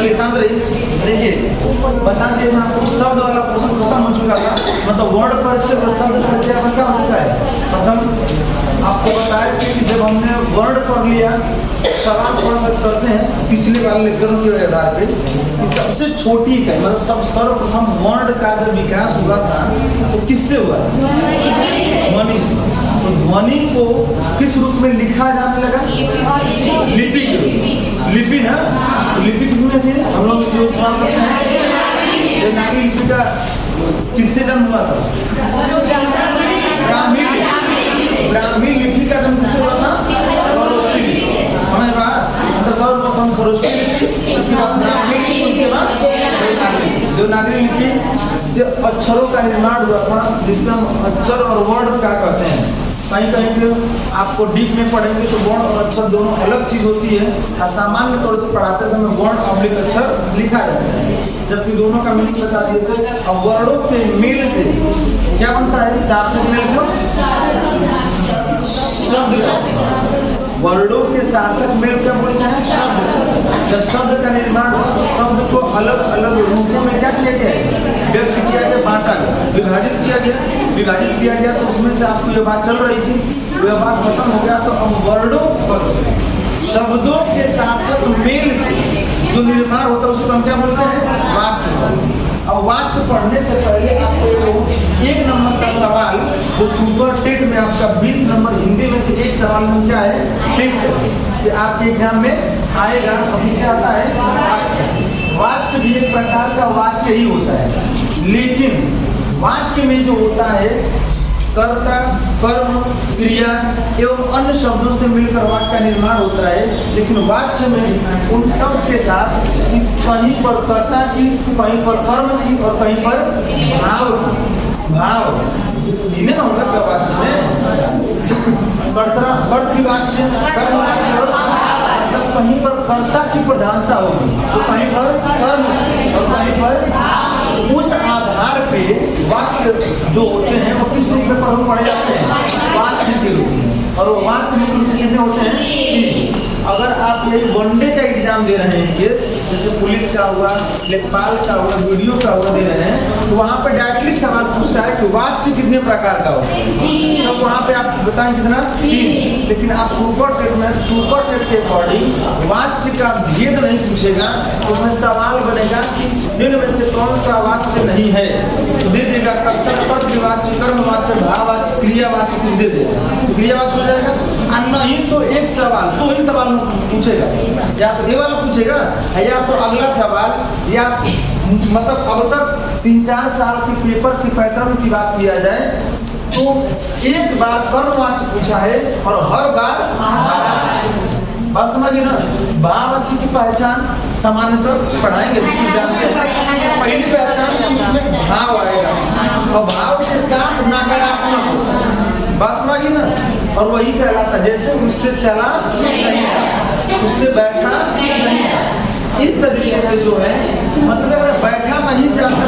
चलिए शांत रहिए। देखिए बता दिए मैं आपको शब्द वाला पोर्शन खत्म हो चुका था, मतलब वर्ड परिचय और शब्द परिचय आपका क्या हो चुका है खत्म। आपको बताया कि जब हमने वर्ड पढ़ लिया, सवाल थोड़ा सा करते हैं पिछले वाले लेक्चरों के आधार पे कि सबसे छोटी इकाई मतलब सब सर्वप्रथम वर्ड का जब विकास हुआ था तो किससे हुआ? ध्वनि से। तो ध्वनि को किस रूप में लिखा जाने लगा? लिपि के रूप। लिपि ना, लिपि किसमें थी? हम लोग जो काम करते हैं देवनागरी लिपि का किससे जन्म हुआ था? ब्राह्मी लिपि का जन्म किससे हुआ था? खरोष्ठी लिपि। हमें बात सर्वप्रथम खरोष्ठी लिपि, उसके बाद ब्राह्मी लिपि, उसके बाद देवनागरी लिपि से अक्षरों का निर्माण हुआ था, जिससे हम अक्षर और वर्ण क्या कहते हैं। कहीं कहीं पे आपको डीप में पढ़ेंगे तो वर्ण और अक्षर दोनों अलग चीज होती है, और सामान्य तौर से पढ़ाते समय वर्ण अवलिक अक्षर लिखा जाता है, जबकि दोनों का मीनिंग बता दिए थे। अब वर्णों के मेल से क्या बनता है? सार्थक मेल को शब्द, वर्णों के सार्थक मेल क्या बोलते हैं? शब्द। जब शब्द का निर्माण हुआ तो शब्द को अलग अलग रूपों में क्या किया गया? व्यक्त किया गया, बांटा गया, विभाजित किया गया। तो उसमें से आपको ये बात चल रही थी, वह बात खत्म हो गया। तो अब वर्णों पर शब्दों के सार्थक मेल से जो निर्माण होता है उसको हम क्या बोलते हैं? वाक्य। अब वाक्य पढ़ने से पहले आपको एक नंबर का सवाल जो सुपर टेट में आपका 20 नंबर हिंदी में से एक सवाल में क्या है फिक्स है कि आपके एग्जाम में आएगा। अब इसे आता है वाक्य। वाक्य भी एक प्रकार का वाक्य ही होता है, लेकिन वाक्य में जो होता है कर्ता, कर्म, क्रिया एवं अन्य शब्दों से मिलकर वाक्य का निर्माण होता है। लेकिन वाक्य में उन सब के साथ इस कहीं पर कर्ता की, कहीं पर कर्म की और कहीं पर भाव इन्हें ना होगा क्या वाक्य में कर्ता कर्त की वाक्य, कर्म वाक्य मतलब कहीं पर कर्ता की प्रधानता होगी तो कहीं पर कर्म और कहीं पर उस आधार पे वाक्य जो होते हैं वो किस रूप में पढ़े जाते हैं? वाक्य के रूप में। और वो वाक्य के रूप में कितने होते हैं? 3। अगर आप यही वनडे का एग्जाम दे रहे हैं केस, जैसे पुलिस का हुआ, लेखपाल का हुआ, वीडियो का हुआ दे रहे हैं, तो वहाँ पे डायरेक्टली सवाल पूछता है कि वाक्य कितने प्रकार का होता है, तो वहाँ पे आप बताएं कितना? 3। लेकिन आप सुपर टेट में सुपर टेट के अकॉर्डिंग वाक्य का भेद नहीं पूछेगा, तो उसमें सवाल बनेगा कि निम्न में से कौन सा वाक्य नहीं है, तो दे देगा कर्तवाच्य, कर्मवाच्य, भाववाच्य, क्रियावाच्य कुछ दे देगा, तो क्रियावाच्य हो जाएगा। और नहीं तो एक सवाल, दो ही सवाल पूछेगा, या तो ये वाला पूछेगा या तो अगला सवाल, या मतलब अब तक 3-4 साल के पेपर की पैटर्न की बात किया जाए तो एक बार कर्मवाच्य पूछा है और हर बार बात समझिए ना। भाववाच्य की पहचान सामान्यतः पढ़ाएंगे, जानते हैं पहली पहचान उसमें भाव आएगा और भाव के साथ नकारात्मक बात समझिए ना, और वही कहलाता जैसे उससे चला नहीं, उससे बैठा नहीं, इस तरीके के जो है मतलब अगर बैठा नहीं जाता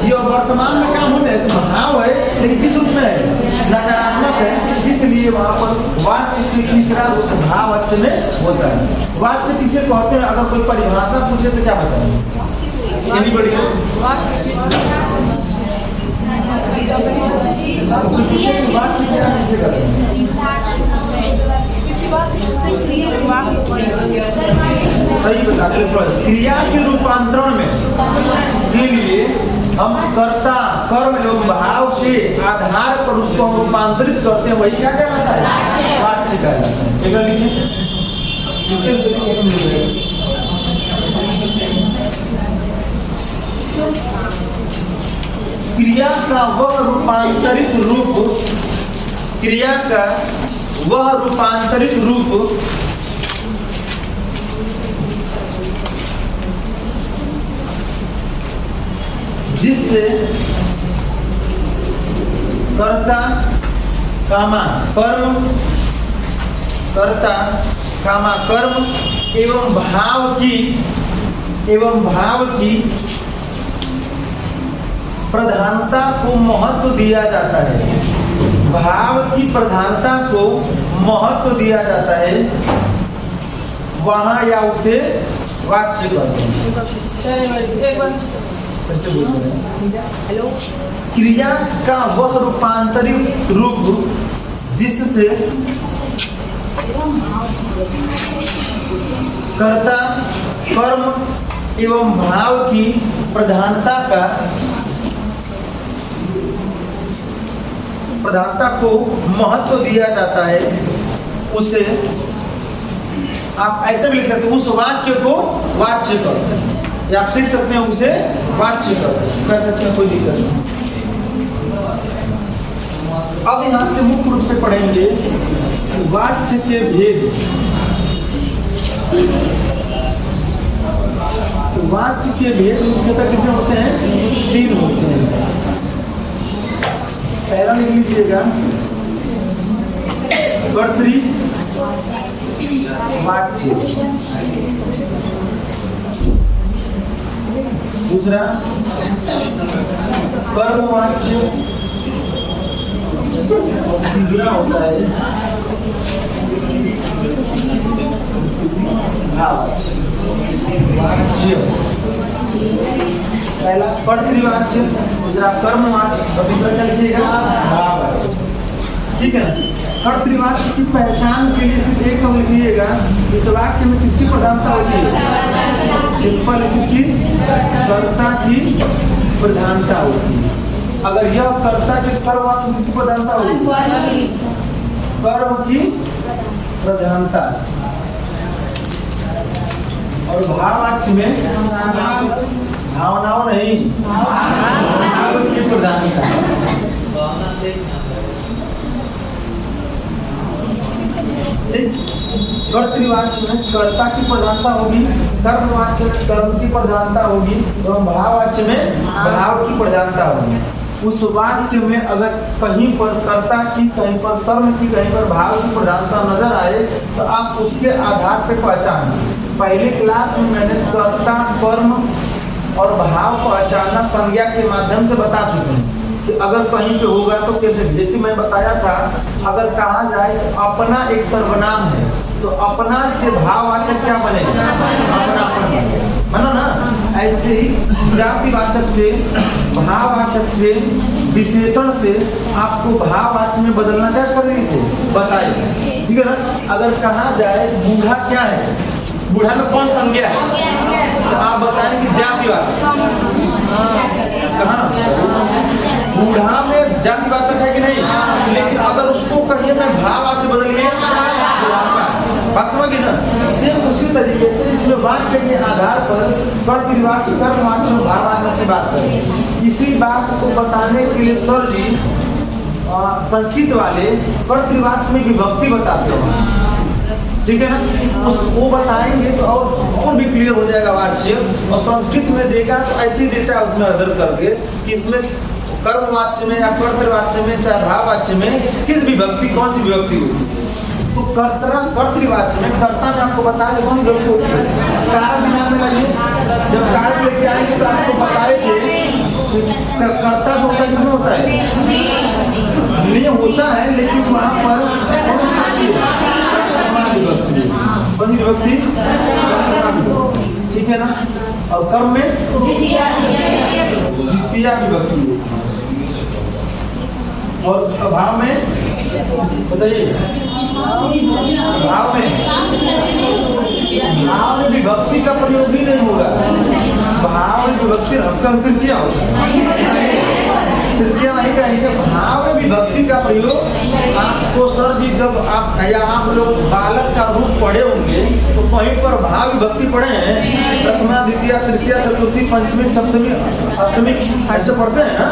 ये वर्तमान में काम होता है तो भाव है, लेकिन किस रूप में है? नकारात्मक है। इसलिए वहाँ पर वाच्य की तीसरा रूप भाववाच्य में होता है। वाच्य किसे कहते हैं? अगर कोई परिभाषा पूछे तो क्या बताएंगे? एनीबॉडी? वाच्य क्या सही बता। क्रिया के रूपांतरण में के लिए हम कर्ता, कर्म एवं भाव के आधार पर उसको हम रूपांतरित करते हैं, वही क्या कहलाता है? वाच्य कहलाता है। एक लिखिए क्रिया का वह रूपांतरित रूप, क्रिया का वह रूपांतरित रूप जिससे कर्ता कामा कर्म, कर्ता कामा कर्म एवं भाव की प्रधानता को महत्व दिया जाता है। भाव की प्रधानता को महत्व दिया जाता है, वहां या उसे वाच्य कहते हैं। हेलो। क्रिया का वह रूपांतरित रूप जिससे कर्ता कर्म एवं भाव की प्रधानता को महत्व दिया जाता है, उसे आप ऐसे भी लिख सकते हैं, उस वाक्य को वाच्य कर, या आप सीख सकते हैं उसे वाच्य कर, कह सकते हैं, कोई दिक्कत नहीं। अब यहां से मुख्य रूप से पढ़ेंगे वाच्य के भेद। वाच्य के भेद मुख्यतः कितने होते हैं? 3 होते हैं। पहला लिख लीजिएगा कर्तृवाच्य, दूसरा कर्मवाच्य, तीसरा होता है भाववाच्य। पहला कर्तृवाच्य, दूसरा कर्मवाच्य और तीसरा क्या लिखिएगा? भाववाच्य। ठीक है ना? कर्तृवाच्य की पहचान के लिए सिर्फ एक शब्द लिखिएगा। इस वाक्य में किसकी प्रधानता होती है? सिंपल है, किसकी? कर्ता की प्रधानता होती है। अगर यह कर्ता के कर्मवाच्य में किसकी प्रधानता होगी? कर्म की प्रधानता। और भाववाच्य में भावनाओं नहीं, भाव की प्रधानता। कर्तृवाच्य में कर्ता की प्रधानता होगी, कर्मवाच्य में कर्म की प्रधानता होगी, एवं भाववाच्य में भाव की प्रधानता होगी। उस वाक्य में अगर कहीं पर कर्ता की, कहीं पर कर्म की, कहीं पर भाव की प्रधानता नजर आए तो आप उसके आधार पर पहचानें। पहले क्लास में मैंने कर्ता, कर्म और भाव पहचानना संज्ञा के माध्यम से बता चुके हैं कि अगर कहीं पे होगा तो कैसे। जैसे मैं बताया था, अगर कहा जाए तो अपना एक सर्वनाम है तो अपना से भाववाचक क्या बनेगा? अपनापन बना ना। ऐसे ही जातिवाचक से, भाववाचक से, विशेषण से आपको भाववाच्य में बदलना क्या कर रही थे? बताइए, ठीक है ना। अगर कहा जाए बूढ़ा क्या है, बूढ़ा में कौन संज्ञा है? तो आप बताएं कि जातिवाचक। कहाँ? बूढ़ा में जातिवाचक है कि नहीं? लेकिन अगर उसको कहिए मैं भाववाच्य बदलिए, बात समझ गए ना। सेम उसी तरीके से इसमें वाक्य के आधार पर कर्तृवाच्य, कर्मवाच्य और भाववाच्य की बात करें। इसी बात को बताने के लिए सर जी संस्कृत वाले कर्तृवाच्य में विभक्ति बताते हैं, ठीक है ना। वो बताएंगे तो और भी क्लियर हो जाएगा वाच्य। और संस्कृत में देखा तो ऐसे ही देता है उसमें अदर करके कि इसमें कर्मवाच्य में या कर्तृवाच्य में चाहे भाववाच्य में किस विभक्ति, कौन सी विभक्ति होगी। तो कर्तृवाच्य में कर्ता में आपको बताया कौन विभक्ति होती है? कारण नाम में लगे। जब कारण लेके आएंगे तो आपको बताएंगे कर्ता जो होता है किसमें होता है? नहीं होता है, लेकिन वहां पर कौन सी विभक्ति? ठीक है ना। और कर्म में द्वितीया विभक्ति, और भाव में बताइए, भाव में विभक्ति का प्रयोग भी नहीं होगा। भाव में विभक्ति तृतीया होगा, तृतीया नहीं कहेंगे। भाव में विभक्ति का प्रयोग आपको सर जी जब आप या आप लोग बालक का रूप पढ़े होंगे तो कहीं पर भाव विभक्ति पढ़े हैं, प्रथमा, द्वितीया, तृतीया, चतुर्थी, पंचमी, सप्तमी, अष्टमी, ऐसे पढ़ते हैं ना।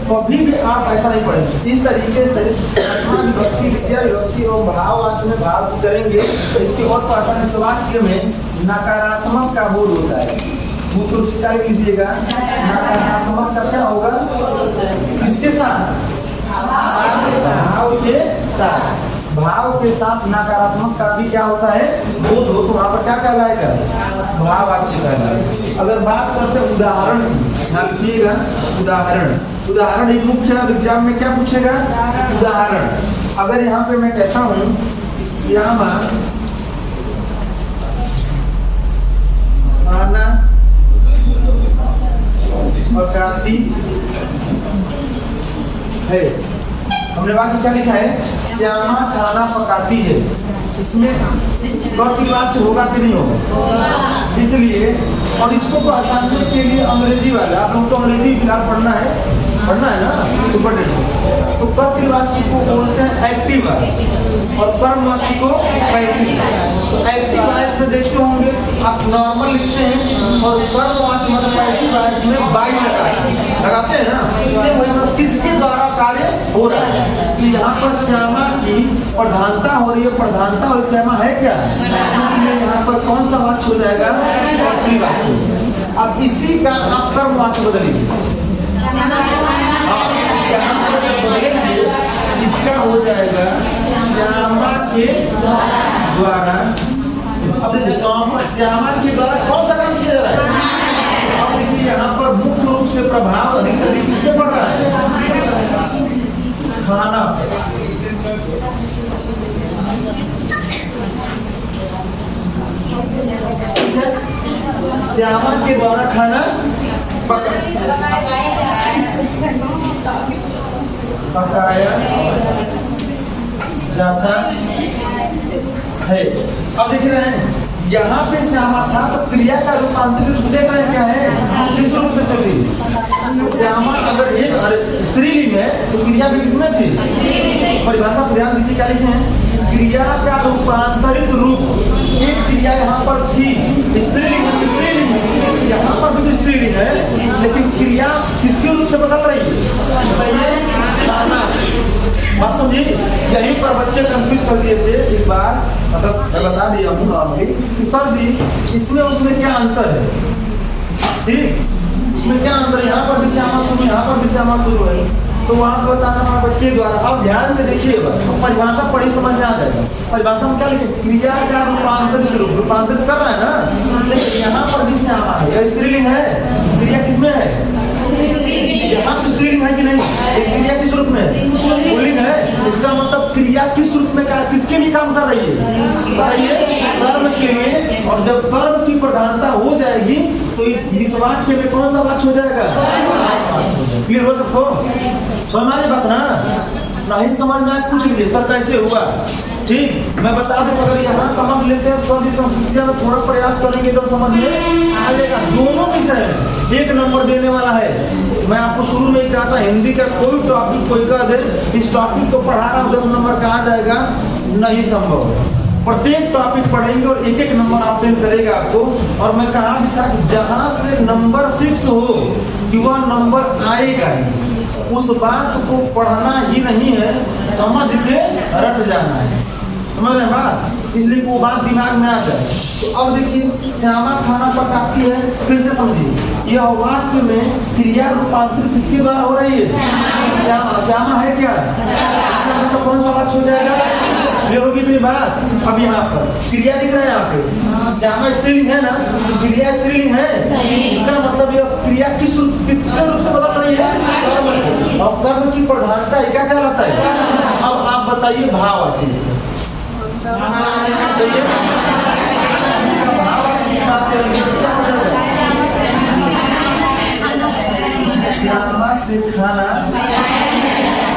कभी भी आप ऐसा नहीं पढ़ेंगे। इस तरीके से प्रथमा विभक्ति, द्वितीय विभक्ति और भाववाच्य में भाव करेंगे तो इसकी और पहचान इस वाक्य में नकारात्मक का बोध होता है। मुख्य रूप से क्या लीजिएगा? नकारात्मक का क्या होगा? किसके साथ? भाव के साथ। भाव के साथ नकारात्मक का भी क्या होता है? बोध हो, तो वहां पर क्या कहलाएगा? भाववाच्य कहलाएगा। अगर बात करते हैं उदाहरण की, लिखिएगा उदाहरण। उदाहरण एक मुख्य एग्जाम में क्या पूछेगा? उदाहरण। अगर यहाँ पे मैं कहता हूँ श्यामा खाना में क्या लिखा है, श्यामा खाना पकाती है, इसमें कर्तृवाच्य होगा कि नहीं होगा, इसलिए। और इसको पहचानने के लिए अंग्रेजी वाले, आप लोग तो अंग्रेजी फिलहाल पढ़ना है ना सुपरटेंडेंट, तो कर्तृवाच्य को बोलते हैं एक्टिव वॉइस और कर्मवाच्य को पैसिव। एक्टिव वॉइस में देखते होंगे आप नॉर्मल लिखते हैं, और कर्मवाच्य मतलब पैसिव वॉइस में बाई लगाते हैं ना, इससे मतलब किसके द्वारा कार्य हो रहा है। तो यहाँ पर श्यामा की प्रधानता हो रही है, प्रधानता और श्यामा है क्या, इसलिए यहाँ पर कौन सा वाच्य हो जाएगा, कर्तृवाच्य। अब इसी का आप कर्मवाच्य बदलिए, इसका हो जाएगा श्यामा के द्वारा। अब देखिए श्यामा के द्वारा कौन सा काम किया जा रहा है, अब देखिए यहाँ पर मुख्य रूप से प्रभाव अधिक से अधिक किसपे पड़ रहा है, खाना। ठीक है, श्यामा के द्वारा खाना पकाया जाता है। अब देख रहे हैं यहाँ पे श्यामा था, तो क्रिया का रूपांतरित रूप देख रहे हैं क्या है, किस रूप में से श्यामा अगर एक स्त्रीलिंग है तो क्रिया भी किसमें थी, परिभाषा पर ध्यान दीजिए क्या लिखे हैं, क्रिया का रूपांतरित रूप। एक क्रिया यहाँ पर थी स्त्रीलिंग, यहाँ पर भी तो स्त्रीलिंग है, लेकिन क्रिया किसके रूप से बदल रही है, बताइए, खाना। बात समझिए, यहीं पर बच्चे कंफ्यूज कर दिए थे एक बार, मतलब मैं बता दिया हूँ नॉर्मली कि सर जी इसमें उसमें क्या अंतर है, ठीक, इसमें क्या अंतर, यहाँ पर भी श्यामा शुरू, यहाँ पर भी श्यामा शुरू है, तो वहाँ पर बताना पड़ा बच्चे द्वारा। अब ध्यान से देखिएगा, परिभाषा पढ़ी समझ में आ जाएगा। परिभाषा में क्या लिखे, क्रिया का रूपांतरित रूप, रूपांतरित कर रहा है ना, लेकिन यहाँ पर भी श्यामा है, यह स्त्रीलिंग है, क्रिया किसमें है, यहाँ तो स्त्रीलिंग है कि नहीं, क्रिया किस रूप में है, पुल्लिंग है, इसका मतलब क्रिया किस रूप में किसके लिए काम कर रही है, बताइए, कर्म के लिए। और जब कर्म की प्रधानता हो जाएगी तो इस वाक्य में कौन सा वाच्य हो जाएगा, क्लियर हो सबको, समझ बात ना, नहीं समझ में पूछ लीजिए सर कैसे हुआ, ठीक। मैं बता दूं अगर यहाँ समझ लेते हैं तो संस्कृति में थोड़ा प्रयास करेंगे तो समझ में आ जाएगा। दोनों विषय में 1 नंबर देने वाला है। मैं आपको शुरू में ही कहा था हिंदी का कोई टॉपिक कोई कर दे, इस टॉपिक को पढ़ा रहा हूँ 10 नंबर का आ जाएगा, नहीं संभव है। प्रत्येक टॉपिक पढ़ेंगे और 1-1 नंबर ऑप्शन करेगा आपको। और मैं कहा था कि जहाँ से नंबर फिक्स हो कि वह नंबर आएगा उस बात को पढ़ना ही नहीं है, समझ के रट जाना है, समझ रहे बात, इसलिए वो बात दिमाग में आ जाए। तो अब देखिए श्यामा खाना पकाती है, फिर से समझिए यह वाक्य में क्रिया रूपांतरित किसके द्वारा हो रही है, श्यामा। श्यामा है क्या, इसका मतलब कौन सा वाक्य हो जाएगा, क्लियर होगी मेरी बात। अब यहाँ पर क्रिया दिख रहा है, यहाँ पे श्यामा स्त्रीलिंग है ना, तो क्रिया स्त्रीलिंग है, इसका मतलब यह क्रिया किसके रूप से बदल रही है, कर्म से। और कर्म की प्रधानता क्या कहलाता है। अब आप बताइए भाव चीज श्यामा से खाना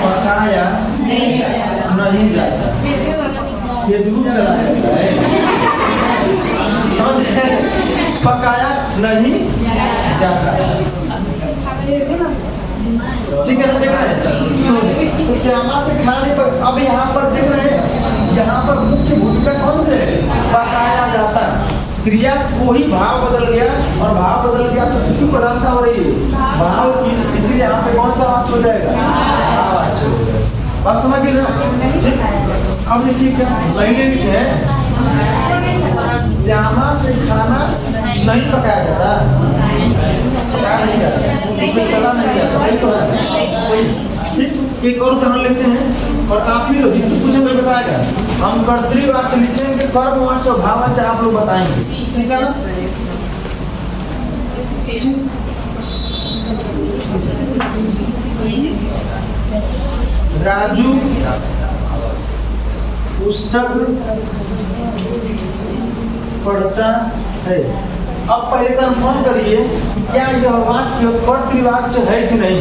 पकाया नहीं जाता, फेसबुक चलाया जाता है, समझ गए, पकाया नहीं जाता, ठीक है ना, देख रहे हैं तो श्यामा से खाने पर। अब यहाँ पर देख रहे हैं, यहाँ पर मुख्य भूमिका कौन से है, पकाया जाता, क्रिया को ही भाव बदल गया, और भाव बदल गया तो किसकी प्रधानता हो रही है, भाव की, इसलिए यहाँ पे कौन सा वाक्य हो जाएगा, वाच्य हो जाएगा। बात समझ गए ना। अब देखिए क्या पहले लिखे है, श्यामा से खाना नहीं पकाया जाता, पकाया नहीं जाता, उससे चला नहीं जाता, सही तो है। ठीक, एक और उदाहरण लेते हैं और आप ही लोग जिससे पूछे मैं बताएगा, हम कर्तृवाच्य लिखेंगे, कर्मवाच्य और भाववाच्य आप लोग बताएंगे, ठीक है ना। राजू पुस्तक पढ़ता है। अब पहले कंफर्म करिए क्या यह वाक्य कर्तृवाच्य है कि नहीं,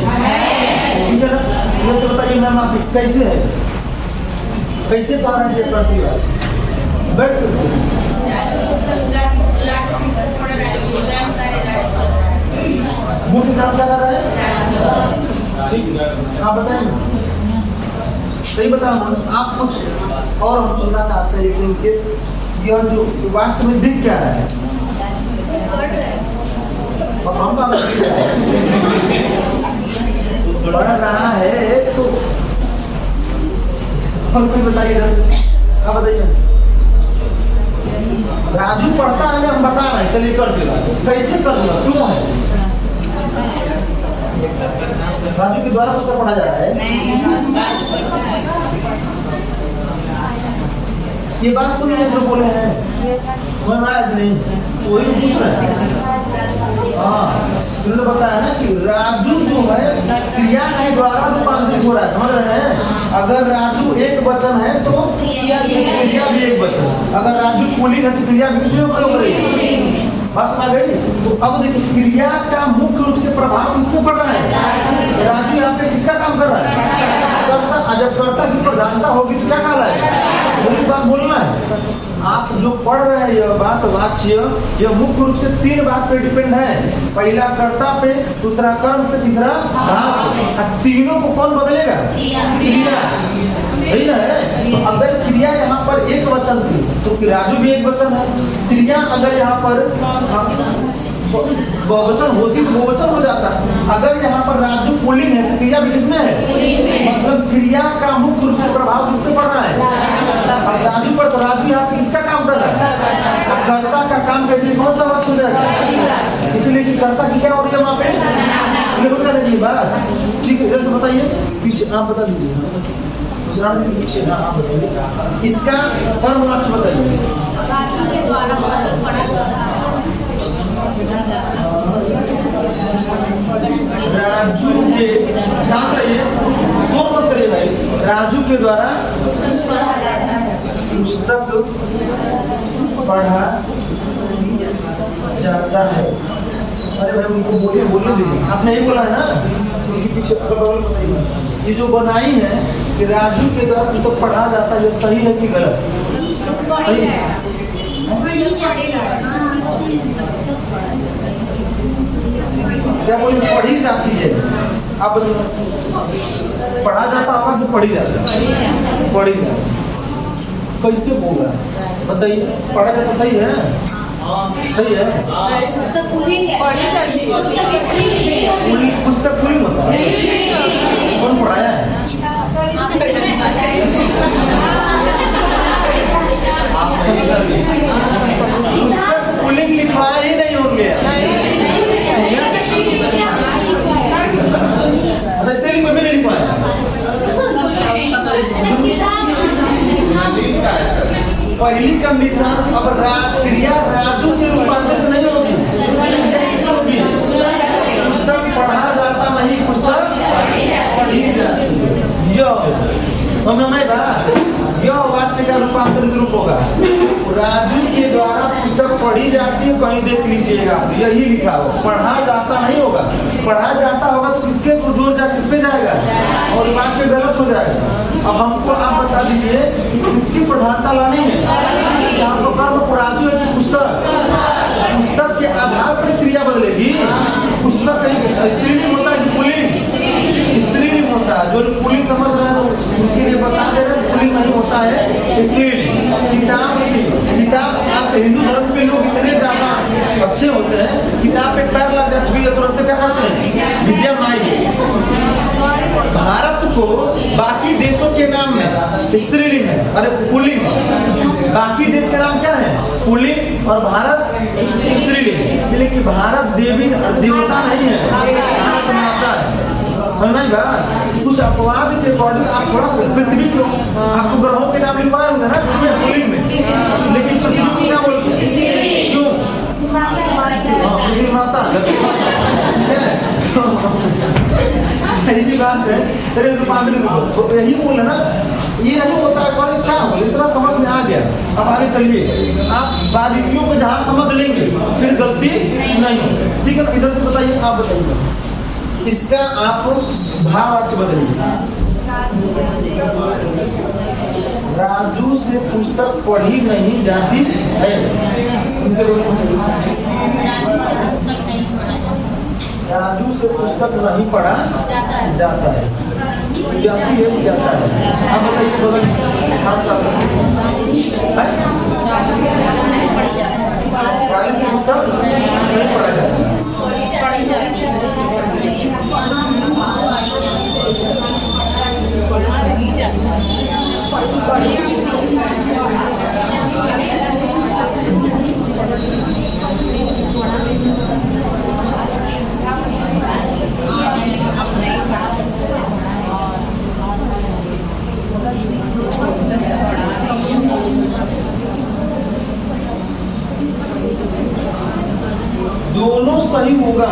ठीक है ना, ये सब बताइए मैम आप कैसे है। कैसे पढ़ रहे हैं पढ़ती बात बैठ मुख्य काम क्या कर रहा है? ठीक, आप बताएं। सही बताओ आप कुछ और हम सुनना चाहते हैं इसे इनकेस यह जो वाक्य में दिख क्या रहा है और हम बढ़ रहा है तो और कोई बताइए आप बताइए। राजू पढ़ता है हम बता रहे हैं चलिए कर दे कैसे कर दूंगा क्यों है राजू के द्वारा पुस्तक पढ़ा जा रहा है ये बात सुनिए जो बोले हैं समझ में आया कि नहीं वही पूछ रहे हैं। हाँ उन्होंने बताया ना कि राजू जो है क्रिया के द्वारा रूपांतरित हो रहा है समझ रहे हैं। अगर राजू एक वचन है तो क्रिया भी एक वचन अगर राजू पुल्लिंग है तो क्रिया भी किसमें प्रयोग करेगी बस आ गई। तो अब देखिए क्रिया का मुख्य रूप से प्रभाव किसमें पड़ रहा है राजू यहाँ पे किसका काम कर रहा है कर्ता। जब कर्ता की प्रधानता होगी तो क्या कहलाए वही बात बोलना है। आप जो पढ़ रहे हैं यह बात वाच्य यह मुख्य रूप से 3 बात पे डिपेंड है। पहला कर्ता पे दूसरा कर्म पे तीसरा भाव। तीनों को कौन बदलेगा क्रिया यही ना है। तो अगर क्रिया यहाँ पर एक वचन थी तो राजू भी एक वचन है। क्रिया अगर यहाँ पर बहुवचन होती तो बहुवचन हो जाता। अगर यहाँ पर राजू पुल्लिंग है तो क्रिया भी किसमें है मतलब क्रिया का मुख्य रूप से प्रभाव किस पे पड़ रहा है राजू पर। तो राजू यहाँ पे किसका काम कर रहा है कर्ता का काम कैसे कौन सा बात हो जाएगा इसलिए कि कर्ता की क्या हो रही है वहाँ पे बता दीजिए बात ठीक है। इधर से बताइए पीछे आप बता दीजिए पीछे आप बताइए इसका कर्म वाच्य बताइए राजू के ध्यान रहिए जोर मत करिए भाई राजू के द्वारा पुस्तक पढ़ा जाता है। अरे भाई उनको बोलने दीजिए आपने यही बोला है ना उनके पीछे अगल बगल बताइए। ये जो बनाई है कि राजू के द्वारा पुस्तक पढ़ा जाता है ये सही है कि गलत सही है क्या बोली पढ़ी जाती है आप पढ़ा जाता होगा कि पढ़ी जाता पढ़ी जाती कैसे बोला बताइए पढ़ा जाता सही है सही है पुस्तक पुलिंग होता है कौन पढ़ाया है पुस्तक पुलिंग लिखवाया ही नहीं होंगे अच्छा स्पेलिंग में भी नहीं लिखवाया पहली कंडीशन अब क्रिया राजू से रूपांतरित नहीं होगी पुस्तक पढ़ा जाता नहीं पुस्तक पढ़ी जाती यह वाक्य का रूपांतरित रूप होगा राजू के द्वारा पुस्तक पढ़ी जाती है कहीं देख लीजिएगा यही लिखा हो पढ़ा जाता नहीं होगा पढ़ा जाता होगा तो किसके जोर जा किस पे जाएगा और वाक्य गलत हो जाएगा। अब हमको आप बता दीजिए किसकी प्रधानता लानी है यहाँ पर कर्म राजू है कि पुस्तक के आधार पर क्रिया बदलेगी। पुस्तक कहीं स्त्रीलिंग होता है कि पुल्लिंग स्त्रीलिंग होता है जो पुल्लिंग समझ रहे हैं उनके लिए बता दे रहे पुल्लिंग नहीं होता है स्त्रीलिंग। किताब आप हिंदू धर्म के लोग इतने ज्यादा अच्छे होते हैं किताब पे पैर लग जाती है तुरंत क्या करते हैं विद्या माई। भारत को बाकी देशों के नाम में स्त्रीलिंग है अरे पुल्लिंग बाकी देश के नाम क्या है पुल्लिंग और भारत स्त्रीलिंग लेकिन भारत देवी देवता नहीं है भारत माता है समझेगा। कुछ अपवाद के अकॉर्डिंग आप थोड़ा सा पृथ्वी को आपको ग्रहों के नाम लिखवाए होंगे ना इसमें पुल्लिंग में लेकिन पृथ्वी को क्या बोलते हैं क्यों माता ऐसी बात है रूपांतरित तो यही बोले ना ये नहीं होता है क्या बोले इतना समझ में आ गया। अब आगे चलिए आप बारीकियों को जहाँ समझ लेंगे फिर गलती नहीं ठीक है। इधर से बताइए आप बताइए इसका आप भाववाच्य बदलिए राजू से पुस्तक पढ़ी नहीं जाती है। राजू से पुस्तक नहीं पढ़ा जाता है। जाती है जाता है। अब बताइए बगल राजू से पुस्तक नहीं पढ़ा जाता है। दोनों सही होगा,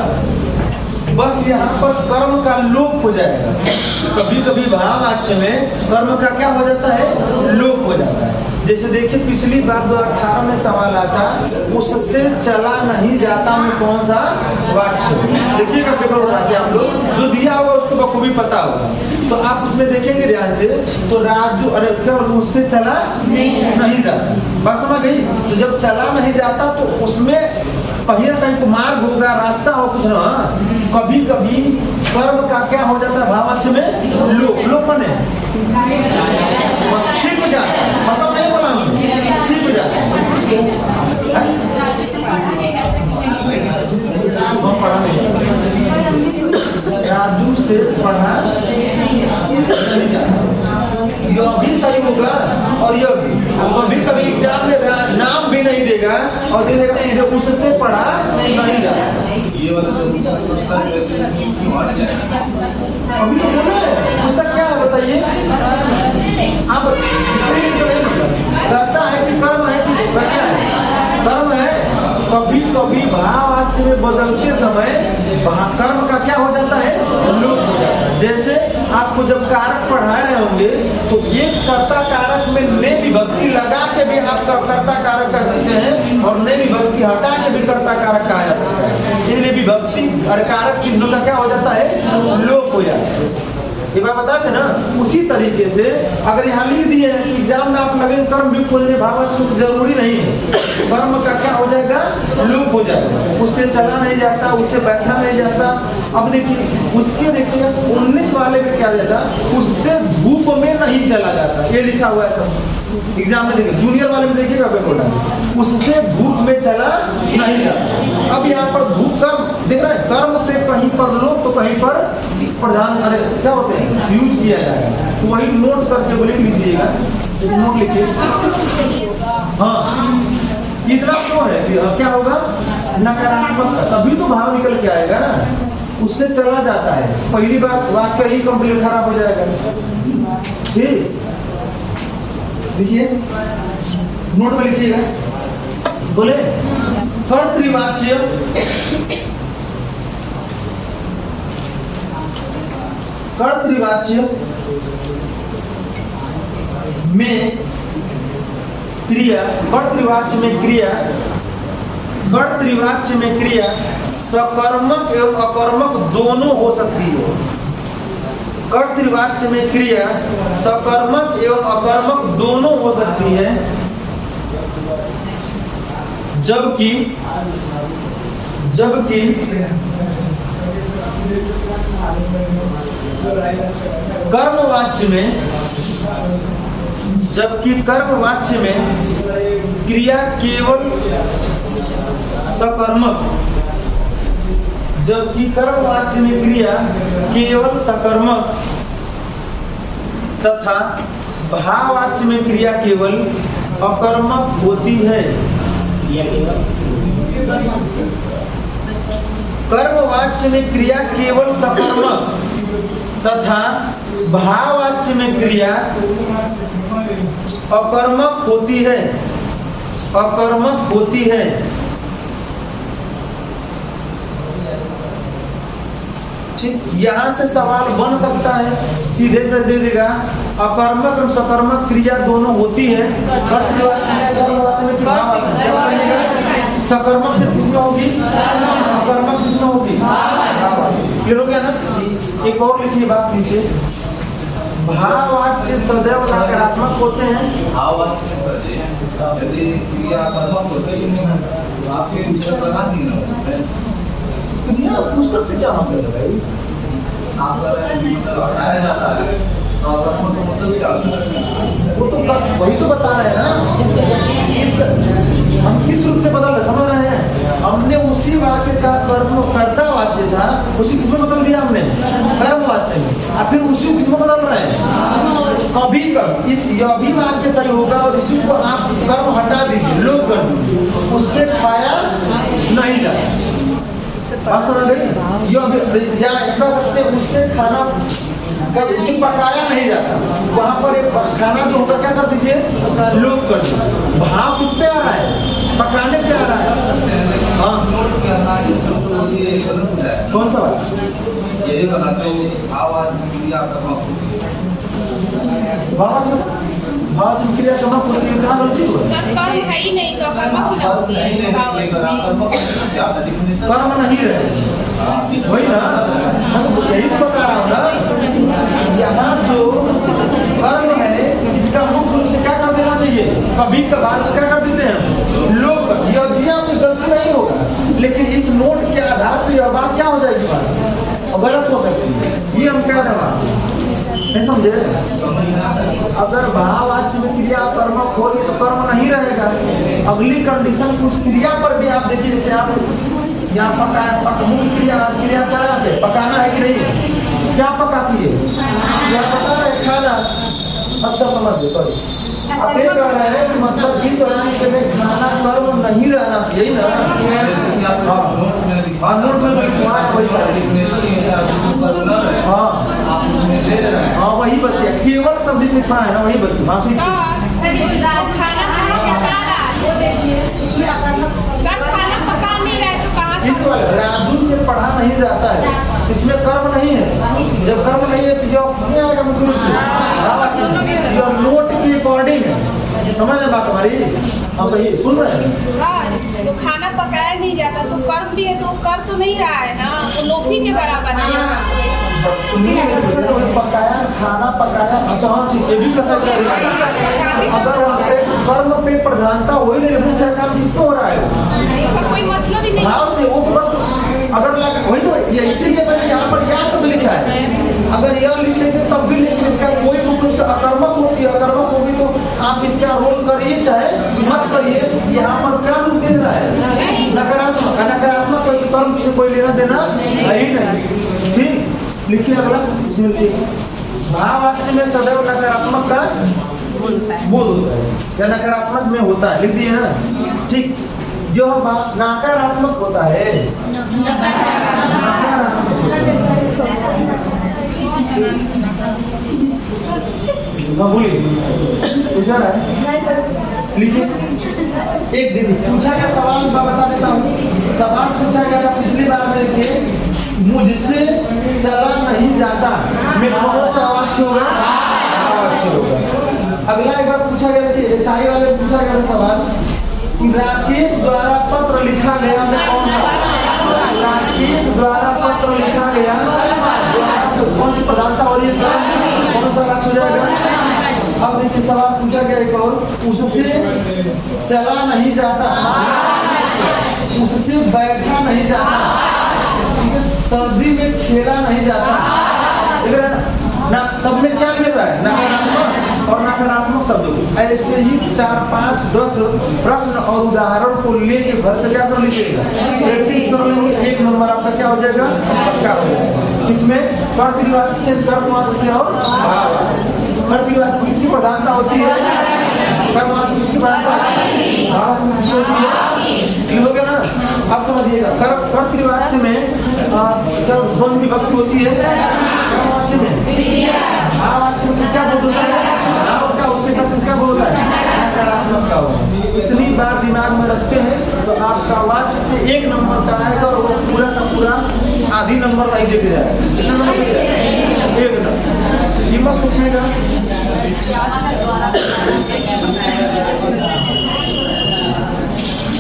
बस यहाँ पर कर्म का लोप हो जाएगा। कभी कभी भाववाच्य में कर्म का क्या हो जाता है, लोप हो जाता है। जैसे देखिए पिछली बार 2018 में सवाल आता, उससे चला नहीं जाता में कौन सा वाच्य। देखिएगा पेपर उठा के आप लोग, जो दिया होगा उसको बखूबी पता होगा, तो आप उसमें देखेंगे ध्यान से। तो राजू, अरे क्या उससे चला नहीं जाता, बात समझ गई। तो जब चला नहीं जाता तो उसमें कहीं ना कहीं मार्ग होगा, रास्ता हो कुछ ना। कभी कभी कर्म का क्या हो जाता है भाववाच्य में, लोप बने छिप जाता, मतलब नहीं बोला छिप जाता। राजू से पढ़ा नहीं जाता, यह भी सही होगा और यह भी। कभी कभी एग्जाम में नाम भी नहीं देगा और दे देगा सीधे उससे पढ़ा नहीं जाता। ये वाला अभी तो बोले पुस्तक क्या है बताइए आप। कहता है कि कर्म है कि क्या है, कर्म है। कभी कभी भाववाच्य में बदलते समय कर्म का क्या हो जाता है, लोप हो जाता है। जैसे आपको जब कारक पढ़ा रहे होंगे तो एक कर्ता कारक में ने विभक्ति लगा के भी आपका कर्ता कारक कर सकते हैं और ने विभक्ति हटा के भी कर्ता कारक कहा जा सकता है। इसलिए विभक्ति और कारक चिन्हों का क्या हो जाता है, लोप हो जाता है। ये बात बता थे ना। उसी तरीके से अगर यहाँ लिख दिए हैं कि एग्जाम में आप लगे कर्म भी खोजने भाववाच्य जरूरी नहीं है, कर्म का क्या हो जाएगा, लोप हो जाएगा। उससे चला नहीं जाता, उससे बैठा नहीं जाता। अब देखिए उसके देखिए 19 वाले में क्या देता, उससे धूप में नहीं चला जाता, ये लिखा हुआ है सब एग्जाम में। देखिए जूनियर वाले में देखिएगा पेपर, उससे धूप में चला नहीं जाता। अब यहाँ पर धूप कर्म देख रहे हैं, कर्म पे कहीं पर लोप तो कहीं पर प्रधान, अरे क्या होते हैं, यूज किया जाएगा। तो वही नोट करके बोले लीजिएगा, नोट लिखिए। हाँ इतना क्यों है, क्या होगा, नकारात्मक, तभी तो भाव निकल के आएगा ना। उससे चला जाता है, पहली बार वाक्य ही कंप्लीट खराब हो जाएगा। ठीक देखिए नोट में लिखिएगा, बोले कर्तृवाच्य में क्रिया, कर्तृवाच्य में क्रिया सकर्मक एवं अकर्मक दोनों हो सकती है। कर्तृवाच्य में क्रिया सकर्मक एवं अकर्मक दोनों हो सकती है, जबकि कर्मवाच्य में क्रिया केवल सकर्मक, जबकि कर्मवाच्य में क्रिया केवल सकर्मक तथा भाववाच्य में क्रिया केवल अकर्मक होती है। कर्मवाच्य में क्रिया केवल सकर्मक तथा भाववाच्य में क्रिया अकर्मक होती है। ठीक, यहाँ से सवाल बन सकता है, सीधे से दे देगा अकर्मक और सकर्मक क्रिया दोनों होती है। सकर्मक से किसमें होगी, अकर्मक किसमें होगी, क्लियर हो गया ना। एक और लिखिए बात नीचे, भाववाच्य सदैव नकारात्मक होते हैं। भाववाच्य सदैव यदि क्रिया कर्मक होते हैं तो आपके पुस्तक लगा दी ना उसमें क्रिया पुस्तक से क्या मतलब है भाई? आपका मतलब हटाया जाता है और कर्म का मतलब क्या होता है? वो तो वही तो बता रहे हैं ना। हम किस रूप से बदल रहे समझ रहे हैं? हमने उसी वाक्य का कर्म कर्ता वाच्य था, उसी किसमें बदल दिया हमने कर्म वाच्य में, और फिर उसी किसमें बदल रहे हैं कभी कब इस यही वाक्य सही होगा और इसी को आप कर्म हटा दीजिए, लोग कर दीजिए, उससे खाया नहीं जाता। बात समझ गई? या कह सकते उससे खाना उसे पकाया नहीं जाता, वहां पर एक खाना जो होगा क्या कर दीजिए लोग कर दीजिए। भाव किस पे आ रहा है? पकाने पे आ रहा है। हाँ कौन सा बात? यही बताते हो भाववाच्य क्रिया कर्मक भाव से क्रिया कर्मक होती है, कहाँ गलती हुआ? कर्म है ही नहीं तो कर्म नहीं रहे वही ना, मैं तो यही तो बता रहा हूँ ना। यहाँ जो कर्म है इसका मुख्य रूप से क्या कर देना चाहिए? कभी कभार क्या कर देते हैं लोग, यह आपकी गलती नहीं होगा, लेकिन इस नोट के आधार पर यह बात क्या हो जाएगी, बात गलत हो सकती है। ये हम कह रहे हैं, नहीं समझे? अगर भाववाच्य में क्रिया कर्मक हो तो कर्म नहीं रहेगा। अगली कंडीशन उस क्रिया पर भी आप देखिए, जैसे आप यहाँ पकाया मुख्य क्रिया क्या है? पकाना है कि नहीं? क्या पकाती है? क्या पता है? खाना। अच्छा समझ गए, सॉरी आप ये कह रहे हैं कि मतलब इस वाक्य में खाना कर्म नहीं रहना चाहिए ना। हाँ नोट में हाँ वही बतिया, केवल शब्द इसमें था है ना, वही बतिया। इस वाले राजू से पढ़ा नहीं जाता है, इसमें कर्म नहीं है। जब कर्म नहीं है तो यह किसमें आएगा? मुख्य रूप से यह नोट के अकॉर्डिंग है। समझ रहे बात हमारी? हम कहिए सुन रहे हैं। तो खाना पकाया नहीं जाता तो कर्म भी है, तो कर तो नहीं रहा है ना, तो लोभी के बराबर है। पकाया खाना पकाया, अच्छा हाँ ठीक, ये भी कर सकते हैं। अगर कर्म पे प्रधानता हो ही नहीं, मुख्य काम किस पे हो रहा है? उसका कोई मतलब ही नहीं। भाव से वो बस अगर वही तो इसीलिए मैंने यहाँ पर क्या शब्द लिखा है। अगर यह लिखेंगे तब भी, लेकिन इसका कोई मुख्य रूप से अकर्मक होती है, अकर्मक होगी तो आप इसका रोल करिए चाहे मत करिए, यहाँ पर क्या रूप दे रहा है? नकारात्मक। नकारात्मक कर्म से कोई लेना देना है ही नहीं। ठीक, लिखिए अगला। इसमें भाववाच्य में सदैव नकारात्मक का बोध होता है या नकारात्मक में होता है, लिख दिए ना। ठीक, जो बात नकारात्मक होता है, नकारात्मक लिखिए। एक दीदी पूछा गया सवाल, मैं बता देता हूँ। सवाल पूछा गया था पिछली बार में, देखिए मुझसे चला नहीं जाता में कौन सा वाक्य होगा? अगला एक बार पूछा गया, देखिए ईसाई वाले पूछा गया था सवाल, राकेश द्वारा पत्र लिखा गया में कौन सा? राकेश द्वारा पत्र लिखा गया, कौन सी प्रधानता हो रही है? कौन सा वाक्य हो जाएगा? अब देखिए सवाल पूछा गया एक और, उससे चला नहीं जाता, उससे बैठा नहीं जाता, सर्दी में खेला नहीं जाता ना। सब में क्या मिल रहा है? नकारात्मक और नकारात्मक शब्द। ऐसे ही 4, 5, 10 प्रश्न और उदाहरण को लेके घर पे क्या कर लीजिएगा, प्रैक्टिस कर लेंगे। 1 नंबर आपका क्या हो जाएगा? पक्का हो जाएगा। इसमें प्रतिवाची से, कर्मवाची और प्रतिवाची किसकी प्रधानता होती है? कर्मवाची किसकी प्रधानता होती है? हो गया ना? आप समझिएगा। प्रतिवाची में कौन सी विभक्ति होती है? कर्मवाची में। भाववाची में किसका बोध होता है? भाव का, उसके साथ किसका बोध होता है? नकारात्मक का होगा। इतनी बार दिमाग में रखते हैं तो आपका वाच्य से 1 नंबर का आएगा और वो पूरा का पूरा आधी नंबर नहीं देके जाएगा। कितना नंबर दे जाएगा? 1 नंबर। ये मत सोचिएगा।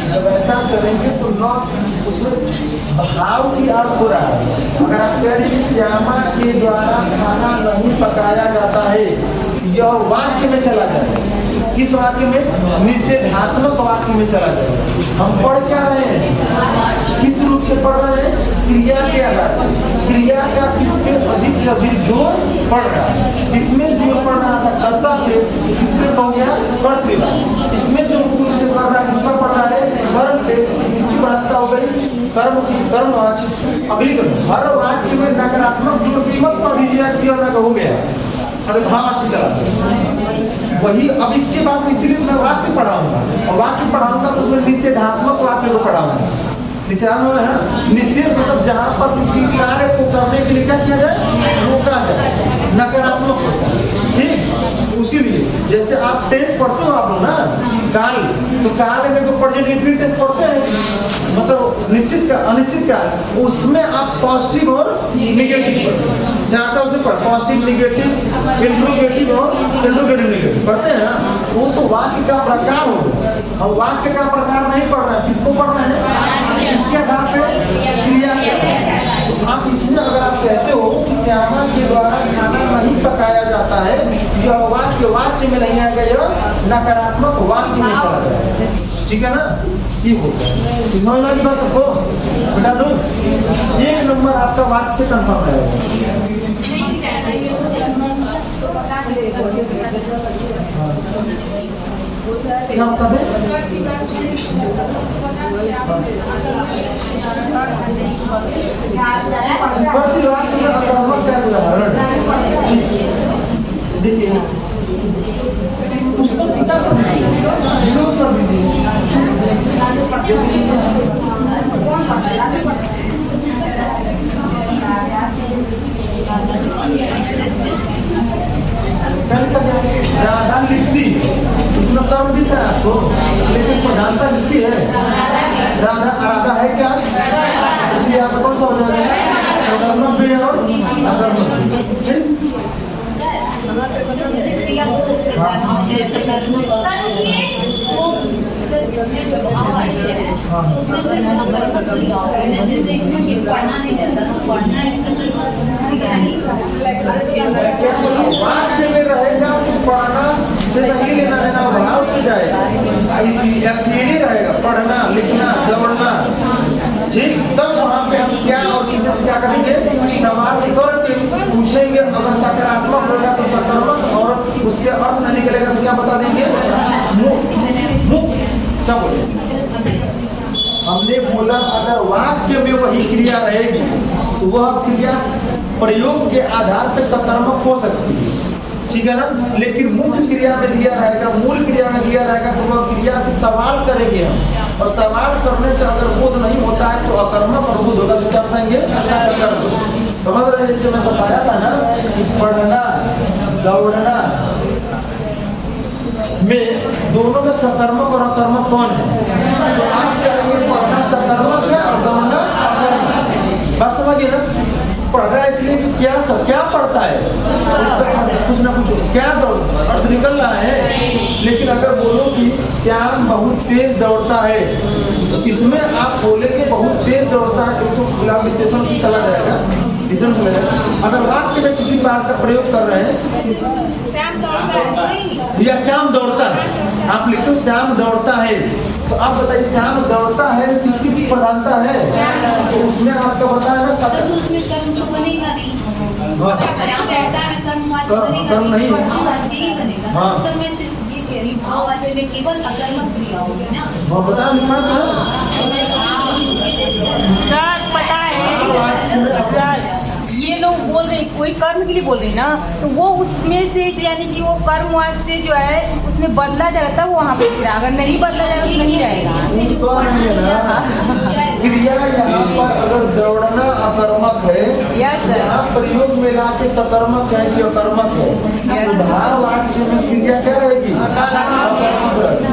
जब ऐसा करेंगे तो उसमें भाव की अर्थ हो रहा है। अगर आप कह रहे हैं कि श्यामा के द्वारा खाना नहीं पकाया जाता है, यह वाक्य में चला जाए। किस वाक्य में? निषेधात्मक वाक्य में चला जाए। हम पढ़ क्या रहे हैं? किस रूप से पढ़ रहे हैं? क्रिया के आधार पर। क्रिया का किस पे अधिक से अधिक जोर पड़ रहा है? इसमें जोर पड़ रहा था कर्ता पे, इसमें हो गया कर्तृवाची। इसमें जो रूप से पढ़ रहा है, किस पर पढ़ रहा है? कर्म पे। इसकी बाध्यता हो गई कर्मवाची। अगली हर वाक्य में नकारात्मक जोड़ की मत पढ़ दीजिए, हो गया। अरे भाव अच्छी चला वही। अब इसके बाद इसलिए मैं वाक्य पढ़ाऊंगा, और वाक्य पढ़ाऊंगा तो उसमें निषेधात्मक वाक्य को पढ़ाऊंगा। निषेधात्मक है ना, निषेध मतलब जहाँ पर किसी कार्य को करने के लिए क्या किया जाए? रोका जाए, नकारात्मक होता है। ठीक, उसीलिए जैसे आप टेस्ट पढ़ते हो आप लोग ना, काल, तो काल में जो प्रेजेंटेटिव टेस्ट पढ़ते हैं, मतलब निश्चित का अनिश्चित काल, उसमें आप पॉजिटिव और निगेटिव पढ़ते हैं। जहाँ तक उसे पॉजिटिव, निगेटिव, इंट्रोगेटिव और इंट्रोगेटिव निगेटिव पढ़ते हैं ना, वो तो वाक्य का प्रकार हो। हम वाक्य का प्रकार नहीं पढ़ रहे हैं, किसको पढ़ रहे हैं? इसके आधार पे क्रिया क्या। तो आप इसमें अगर आप कहते हो कि श्यामा के द्वारा खाना नहीं पकाया जाता है, यह वाक्य में नहीं आएगा, यह नकारात्मक वाक्य में चला जाएगा। ठीक है ना, ये होता है। समझ में बात आपको? बता दो, 1 नंबर आपका वाक्य से कंफर्म रहेगा। क्या बता दें? प्रतिवाच्य में अकर्मक का उदाहरण देखिए, उसको क्या कर दीजिए, विरोध कर दीजिए। राधा लिखती, इसमें कर्म दिख रहा है आपको, लेकिन प्रधानता किसकी है? राधा। आराधा है क्या? इसलिए आपको कौन सा हो जाएगा? सकर्मक भी और अकर्मक भी। जैसे क्रिया दो प्रकार होते हैं, सकर्मक और इसमें जो भाव अच्छे हैं, तो उसमें से अकर्मक क्रिया होती है। जैसे ये पढ़ना नहीं जाता, तो पढ़ना एक सकर्मक क्रिया है। वाक्य में रहेगा तो पढ़ना से नहीं लेना देना, भाव से जाएगा। अकेले रहेगा पढ़ना, लिखना, दौड़ना, ठीक, तब वहाँ पे हम क्या और किसी से क्या करेंगे? सवाल करके पूछेंगे। अगर सकारात्मक होगा तो सकारात्मक, और उससे अर्थ नहीं निकलेगा तो क्या बता देंगे? मुख। क्या बोले? हमने बोला अगर वाक्य में वही क्रिया रहेगी तो वह क्रिया प्रयोग के आधार पर सकर्मक हो सकती है। ठीक है ना, लेकिन मुख्य क्रिया में दिया रहेगा, मूल क्रिया में दिया रहेगा, तो वह क्रिया से सवाल करेंगे हम, और सवाल करने से अगर बोध नहीं होता है तो अकर्मक, और बोध होगा तो क्या बताएंगे? सकर्मक। समझ रहे हैं? जैसे मैं बताया था ना कि पढ़ना, दौड़ना में दोनों में सकर्मक और अकर्मक कौन है? तो आप कहेंगे पढ़ना सकर्मक है और दौड़ना अकर्मक। बात समझिए ना, पढ़ रहा है इसलिए क्या पढ़ता है? कुछ ना कुछ क्या दौड़ अर्थ निकल रहा है। लेकिन अगर बोलो कि श्याम बहुत तेज दौड़ता है, तो इसमें आप बोले कि बहुत तेज दौड़ता है, तो विशेषण चला जाएगा, विशेषण चला जाएगा। अगर वाक्य में किसी बात का प्रयोग कर रहे हैं, श्याम दौड़ता है या श्याम दौड़ता है, आप लिखो श्याम दौड़ता है, तो आप बताइए श्याम दौड़ता है किसकी प्रधानता है? तो उसमें आपका बताया ना, तो उसमें कर्म तो बनेगा नहीं। श्याम दौड़ता है, कर्म नहीं बनेगा। हाँ। तो मैं सिर्फ ये कह रही हूँ, भाववाच्य में केवल अकर्मक क्रिया होगी ना। वो बता लिखा था। सर पता है सर, ये लोग बोल रहे हैं कोई कर्म के लिए बोल रहे हैं ना, तो वो उसमें से यानी कि वो कर्म वास्ते जो है उसमें बदला जाता है, वो वहाँ पे दिख रहा है। अगर नहीं बदला जाएगा तो नहीं रहेगा। क्रिया यहाँ पर अगर दौड़ना अकर्मक है, यस सर, यहाँ प्रयोग में ला के सकर्मक है कि अकर्मक है, तो भाव वाक्य में क्रिया क्या रहेगी? अकर्मक रहेगी।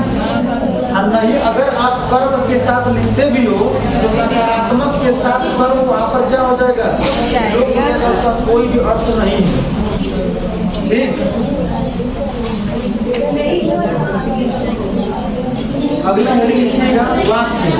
और नहीं अगर आप कर्म के साथ लिखते भी हो तो नकारात्मक के साथ कर्म वहाँ पर क्या हो जाएगा? उसका कोई भी अर्थ नहीं है। ठीक, अगला हेडिंग लिखिएगा वाक्य।